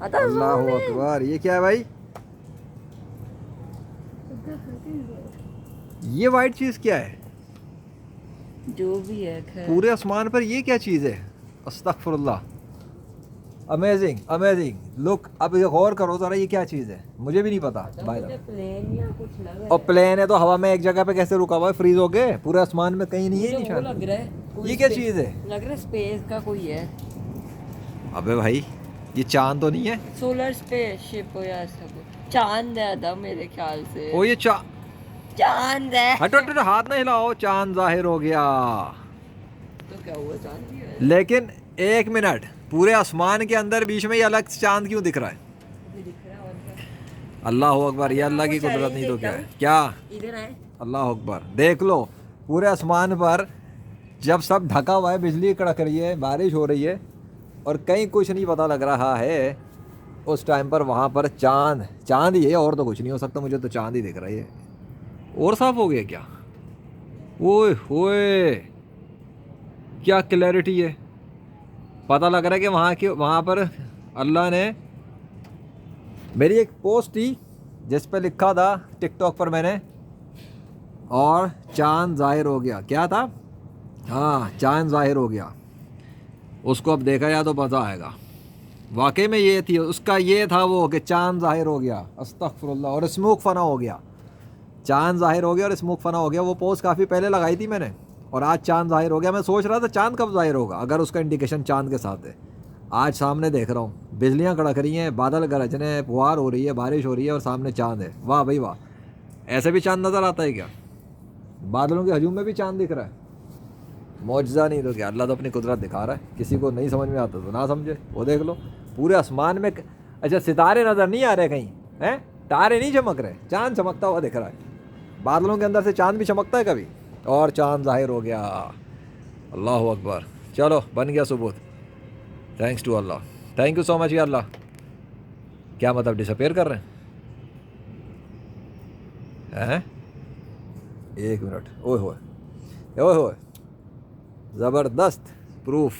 अल्लाह अकबर। ये क्या है भाई? ये वाइट चीज़ क्या है? जो भी है खैर। पूरे आसमान पर ये क्या चीज़ है? अस्तगफुरुल्लाह। Amazing amazing. लुक, अब ये गौर करो ज़रा, ये क्या चीज़ है? मुझे भी नहीं पता भाई मुझे साहब। प्लेन या कुछ लग रहा और है। प्लेन है तो हवा में एक जगह पे कैसे रुका हुआ है? फ्रीज हो गए? पूरे आसमान में कहीं नहीं है मुझे वो निशान। लग रहा है कोई ये क्या चीज़ है? लग रहा है स्पेस का कोई है। अबे भाई, ये चांद तो नहीं है? सोलर स्पेसशिप हो या ऐसा कुछ। चांद है अदा मेरे ख्याल से। ओ ये चांद है। हटो हटो हटो, हाथ नहीं हिलाओ, चांद जाहिर हो गया। तो क्या हुआ, चांद ही है। लेकिन एक मिनट, पूरे आसमान के अंदर बीच में ये अलग चांद क्यों दिख रहा है? मुझे दिख रहा है और क्या। अल्लाह अकबर, ये अगर अल्लाह आपको की कुदरत चैलेंज नहीं तो देता क्या है? हूँ, क्या? इधर आए। अल्लाह अकबर। देख लो, पूरे आसमान पर जब सब ढका हुआ है, बिजली कड़क रही है, बारिश हो रही है और कहीं कुछ नहीं पता लग रहा है, उस टाइम पर वहाँ पर चांद चांद ही है, और तो कुछ नहीं हो सकता। मुझे तो चांद ही दिख रहा है। और साफ हो गया क्या? ओए होए, क्या क्लैरिटी है। पता लग रहा है कि वहाँ पर अल्लाह ने, मेरी एक पोस्ट थी जिस पे लिखा था टिकटॉक पर मैंने, और चांद जाहिर हो गया। क्या था? हाँ, चांद जाहिर हो गया। उसको अब देखा जाए तो मज़ा आएगा। वाकई में ये थी उसका, ये था वो कि चांद जाहिर हो गया। अस्तगफुरुल्लाह। और स्मोक फना हो गया। चांद जाहिर हो गया और स्मोक फना हो गया। वो पोस्ट काफ़ी पहले लगाई थी मैंने, और आज चांद जाहिर हो गया। मैं सोच रहा था चांद कब जाहिर होगा, अगर उसका इंडिकेशन चांद के साथ है। आज सामने देख रहा हूँ, बिजलियाँ कड़क रही हैं, बादल गरज रहे हैं, फुहार हो रही है, बारिश हो रही है और सामने चांद है। वाह भाई वाह। ऐसे भी चांद नज़र आता है क्या? बादलों के हजूम में भी चांद दिख रहा है। मौजज़ा नहीं तो क्या, अल्लाह तो अपनी कुदरत दिखा रहा है। किसी को नहीं समझ में आता तो ना समझे। वो देख लो, पूरे आसमान में अच्छा सितारे नज़र नहीं आ रहे कहीं, हैं? तारे नहीं चमक रहे, चांद चमकता हुआ दिख रहा है। बादलों के अंदर से चांद भी चमकता है कभी, और चांद जाहिर हो गया। अल्लाह अकबर। चलो, बन गया सबूत। थैंक्स टू अल्लाह। थैंक यू सो मच या अल्लाह। क्या मतलब डिसअपेयर कर रहे हैं? एक मिनट। ओए होए, ओए होए, ज़बरदस्त प्रूफ।